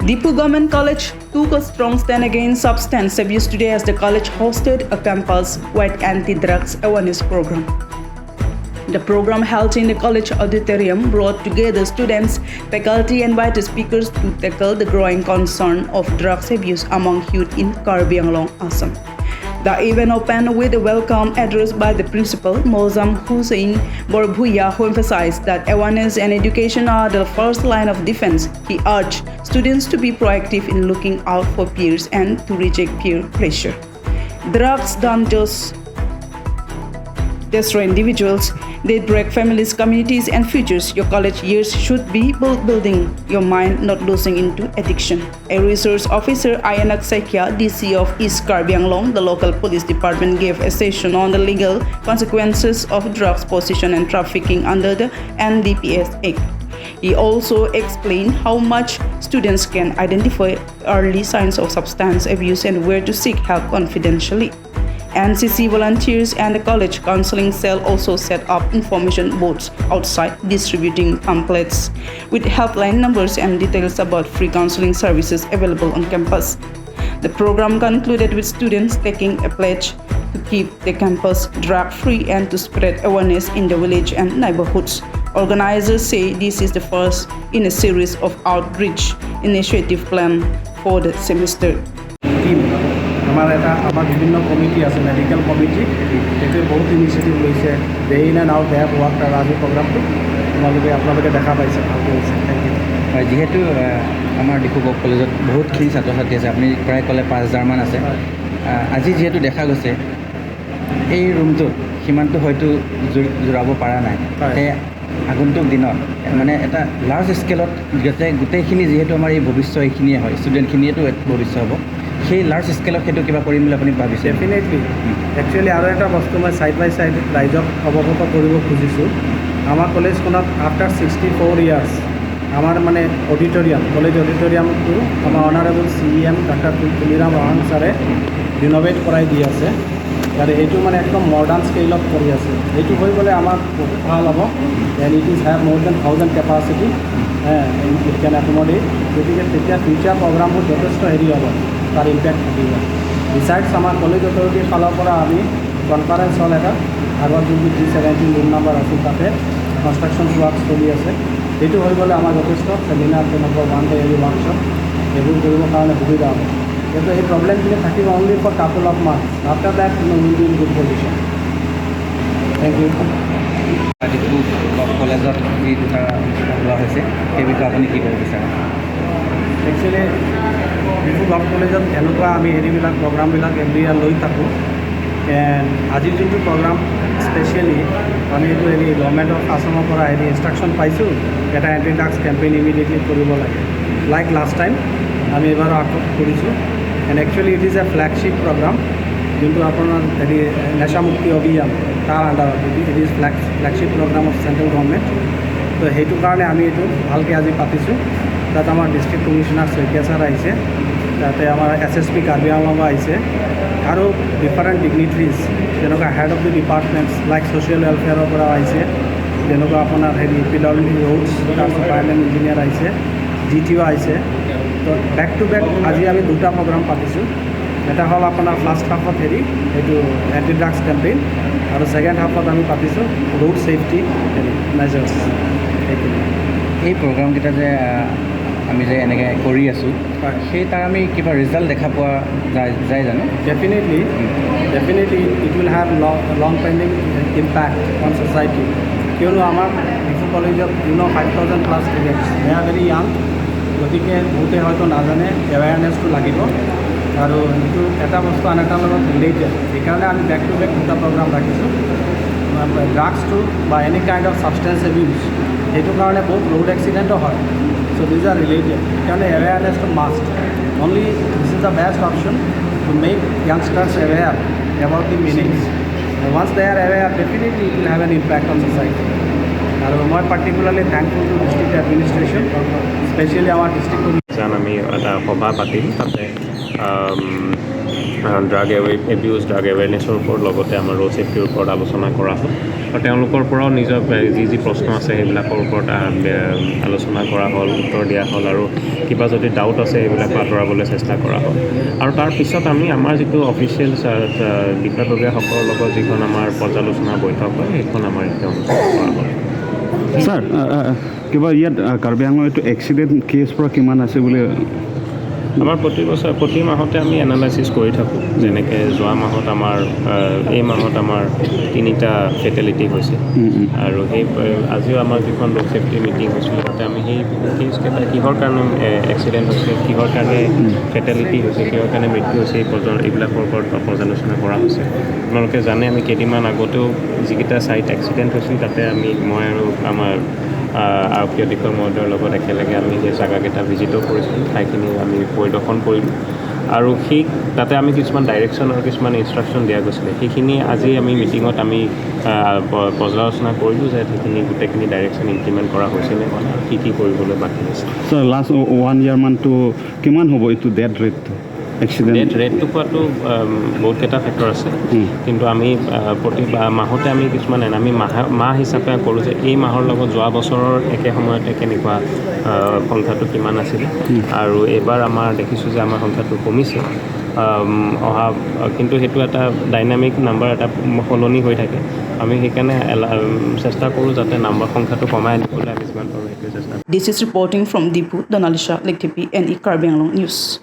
Diphu Government College took a strong stand against substance abuse today as the college hosted a campus-wide anti-drugs awareness program. The program held in the college auditorium brought together students, faculty, and invited speakers to tackle the growing concern of drugs abuse among youth in Karbi Anglong, Assam. The event opened with a welcome address by the principal, Mozam Hussein Borbhuya, who emphasized that awareness and education are the first line of defense. He urged students to be proactive in looking out for peers and to reject peer pressure. Drugs don't just destroy individuals, they break families, communities, and futures. Your college years should be building your mind, not losing into addiction. A resource officer, Ayanak Saikia, DC of East Karbi Anglong, the local police department, gave a session on the legal consequences of drugs possession and trafficking under the NDPS Act. He also explained how much students can identify early signs of substance abuse and where to seek help confidentially. NCC volunteers and the college counseling cell also set up information boards outside, distributing pamphlets with helpline numbers and details about free counseling services available on campus. The program concluded with students taking a pledge to keep the campus drug-free and to spread awareness in the village and neighborhoods. Organizers say this is the first in a series of outreach initiative planned for the semester. আমাৰ বিভিন্ন committee আছে medical committee সেইটো বহুত initiative লৈছে day in and out দেয়া work আৰু আজি প্ৰগ্ৰামটো আপোনালোকে দেখা পাইছে ভালকৈ হৈছে থেংক ইউ হয় যিহেতু আমাৰ ডিফু গভ কলেজত বহুতখিনি ছাত্ৰ ছাত্ৰী আছে আপুনি প্ৰায় ক'লে 5000মান আছে আজি যিহেতু দেখা গৈছে এই ৰুমটোত সিমানটো হয়তো জোৰাব পৰা নাই আগন্তুক দিনত মানে এটা লাৰ্জ স্কেলত গোটেইখিনি যিহেতু আমাৰ এই ভৱিষ্যত এইখিনিয়ে হয় ষ্টুডেণ্টখিনিয়েতো ভৱিষ্যত হ'ব সেই লাৰ্জ স্কেলত সেইটো কিবা কৰিম বুলি আপুনি ভাবিছে ডেফিনেটলি একচুৱেলি আৰু এটা বস্তু মই ছাইড বাই ছাইড ৰাইজক অৱগত কৰিব খুজিছোঁ আমাৰ কলেজখনত আফটাৰ 64 ইয়াৰ্ছ আমাৰ মানে অডিটৰিয়াম কলেজ অডিটৰিয়ামটো আমাৰ অনাৰেবল CEM ডাক্তৰ তুলিৰাম ৰহন ছাৰে ৰিন'ভেট কৰাই দি আছে আৰু এইটো মানে একদম মডাৰ্ণ স্কেলত কৰি আছে এইটো হৈ গ'লে আমাৰ ভাল হ'ব এণ্ড ইট ইজ হেভ মোৰ দেন 1000 কেপাচিটি ইট কেন একমডেট গতিকে তেতিয়া ফিউচাৰ প্ৰগ্ৰামবোৰ যথেষ্ট হেৰি হ'ব তাৰ ইম্পেক্ট থাকিব বিচাইডছ আমাৰ কলেজ অথৰিটিৰ ফালৰ পৰা আমি কনফাৰেঞ্চ হল এটা আগত যোনটো G17 ৰুম নাম্বাৰ আছিল তাতে কনষ্ট্ৰাকশ্যন ৱৰ্ক চলি আছে সেইটো হৈ গ'লে আমাৰ যথেষ্ট ছেমিনাৰ তেনেকুৱা ওৱান ডে এৰি ৱৰ্কশ্বপ এইবোৰ কৰিবৰ কাৰণে সুবিধা হ'ব কিন্তু এই প্ৰব্লেমখিনি থাকিব only for couple of months after that will be in good position thank you Diphu gov কলেজত যি দুটা লোৱা হৈছে সেই বিষয়ে আপুনি কি ক'ব বিচাৰে একচুৱেলি ডিফু গভ কলেজত এনেকুৱা আমি হেৰিবিলাক প্ৰগ্ৰামবিলাক এভৰি ইয়াৰ লৈ থাকোঁ এণ্ড আজিৰ যোনটো প্ৰগ্ৰাম স্পেচিয়েলি আমি এইটো হেৰি গভৰ্ণমেণ্ট অফ আসামৰ পৰা হেৰি ইনষ্ট্ৰাকশ্যন পাইছোঁ এটা এণ্টি ড্ৰাগছ কেম্পেইন ইমিডিয়েটলি কৰিব লাগে লাইক লাষ্ট টাইম আমি এইবাৰো আকৌ কৰিছোঁ and actually it is a flagship program যোনটো আপোনাৰ হেৰি নেশামুক্তি অভিযান তাৰ আণ্ডাৰত it is flagship program of central government তো সেইটো কাৰণে আমি এইটো ভালকৈ আজি পাতিছোঁ তাত আমাৰ ডিষ্ট্ৰিক্ট কমিশ্যনাৰ শইকীয়া ছাৰ আহিছে তাতে আমাৰ SSP কাৰ্বি আংলং আহিছে আৰু ডিফাৰেণ্ট ডিগনিট্ৰিজ যেনেকুৱা head of the departments like social ৱেলফেয়াৰৰ পৰা আহিছে যেনেকুৱা আপোনাৰ হেৰি PWD ৰোডছ তাৰ চুপাৰিণ্টেণ্ডেণ্ট ইঞ্জিনিয়াৰ আহিছে DTO আহিছে তো বেক টু বেক আজি আমি দুটা প্ৰগ্ৰাম পাতিছোঁ এটা হ'ল আপোনাৰ ফাৰ্ষ্ট হাফত হেৰি এইটো এণ্টি ড্ৰাগছ কেম্পেইন আৰু ছেকেণ্ড হাফত আমি পাতিছোঁ ৰোড ছেফটি হেৰি মেজাৰ্ছ এই প্ৰগ্ৰামকেইটা যে আমি যে এনেকৈ কৰি আছোঁ সেই তাৰ আমি কিবা ৰিজাল্ট দেখা পোৱা যায় জানো definitely it will have long pending impact on society কিয়নো আমাৰ ডিফু কলেজত 5000 প্লাছ ষ্টুডেণ্টছ দে আৰ ভেৰি য়াং গতিকে বহুতে হয়তো নাজানে এৱেৰনেছটো লাগিব আৰু এইটো এটা বস্তু আন এটাৰ লগত ৰিলেটেড সেইকাৰণে আমি বেক টু বেক দুটা প্ৰগ্ৰাম ৰাখিছোঁ ড্ৰাগছটো বা any kind of substance abuse সেইটো কাৰণে বহুত ৰোড এক্সিডেণ্টো হয় চ' দিজ আৰ ৰিলেটেড সেইকাৰণে এৱেৰনেছটো must only this is the best option to make youngsters aware about the meanings once they are aware definitely it will have an impact on society আৰু মই particularly thankful to district administration specially আমাৰ district commission আমি এটা সভা পাতিম তাতে drug abuse drug এৱেৰনেছৰ ওপৰত লগতে আমাৰ ৰোড ছেফটিৰ ওপৰত আলোচনা কৰা হ'ল আৰু তেওঁলোকৰ পৰাও নিজৰ যি যি প্ৰশ্ন আছে সেইবিলাকৰ ওপৰত আলোচনা কৰা হ'ল, উত্তৰ দিয়া হ'ল আৰু কিবা যদি ডাউট আছে সেইবিলাকো আঁতৰাবলৈ চেষ্টা কৰা হ'ল। আৰু তাৰপিছত আমি আমাৰ যিটো অফিচিয়েল বিষয়ববীয়াসকলৰ লগত যিখন আমাৰ পৰ্যালোচনা বৈঠক হয় সেইখন আমাৰ এতিয়া অনুষ্ঠিত কৰা হ'ল। ছাৰ কিবা ইয়াত কাৰ্বি আংলং এইটো এক্সিডেণ্ট কেছ পৰা কিমান আছে বুলি আমাৰ প্ৰতি মাহতে আমি এনালাইচিছ কৰি থাকোঁ। যেনেকৈ যোৱা মাহত এই মাহত আমাৰ 3টা ফেটেলিটি হৈছে আৰু আজিও আমাৰ যিখন ৰোড ছেফটি মিটিং হৈছিল তাতে আমি সেই কেছকেইটা কিহৰ কাৰণে এক্সিডেণ্ট হৈছে, কিহৰ কাৰণে ফেটেলিটি হৈছে, কিহৰ কাৰণে মৃত্যু হৈছে এইবিলাকৰ ওপৰত পৰ্যালোচনা কৰা হৈছে। আপোনালোকে জানে আমি কেইদিনমান আগতেও যিকেইটা ছাইট এক্সিডেণ্ট হৈছিল তাতে মই আৰু আমাৰ আৰক্ষী অধীক্ষক মহোদয়ৰ লগত একেলগে আমি সেই জাগাকেইটা ভিজিটো কৰিছিলোঁ, ঠাইখিনি আমি পৰিদৰ্শন কৰিলোঁ আৰু তাতে আমি কিছুমান ডাইৰেকশ্যন আৰু কিছুমান ইনষ্ট্ৰাকশ্যন দিয়া গৈছিলে। সেইখিনি আজি আমি মিটিঙত আমি পৰ্যালোচনা কৰিলোঁ যে সেইখিনি গোটেইখিনি ডাইৰেকশ্যন ইমপ্লিমেণ্ট কৰা হৈছেনে মানে কি কৰিবলৈ বাকী আছে। ছাৰ লাষ্ট 1 year মানটো কিমান হ'ব এইটো ডেথ ৰেটটো এক্সিডেণ্ট ৰেটটো পোৱাটো বহুতকেইটা ফেক্টৰ আছে, কিন্তু আমি প্ৰতি মাহতে আমি কিছুমান আমি মাহ হিচাপে কৰোঁ যে এই মাহৰ লগত যোৱা বছৰৰ একে সময়তে কেনেকুৱা সংখ্যাটো কিমান আছিলে আৰু এইবাৰ আমাৰ দেখিছোঁ যে আমাৰ সংখ্যাটো কমিছে কিন্তু সেইটো এটা ডাইনামিক নাম্বাৰ এটা সলনি হৈ থাকে। আমি সেইকাৰণে চেষ্টা কৰোঁ যাতে সংখ্যাটো কমাই আনিবলৈ আমি যিমান পাৰোঁ সেইটোৱে চেষ্টা কৰোঁ। This is reporting from Diphu, Donalisha, Lake TV, NE Karbi Anglong News.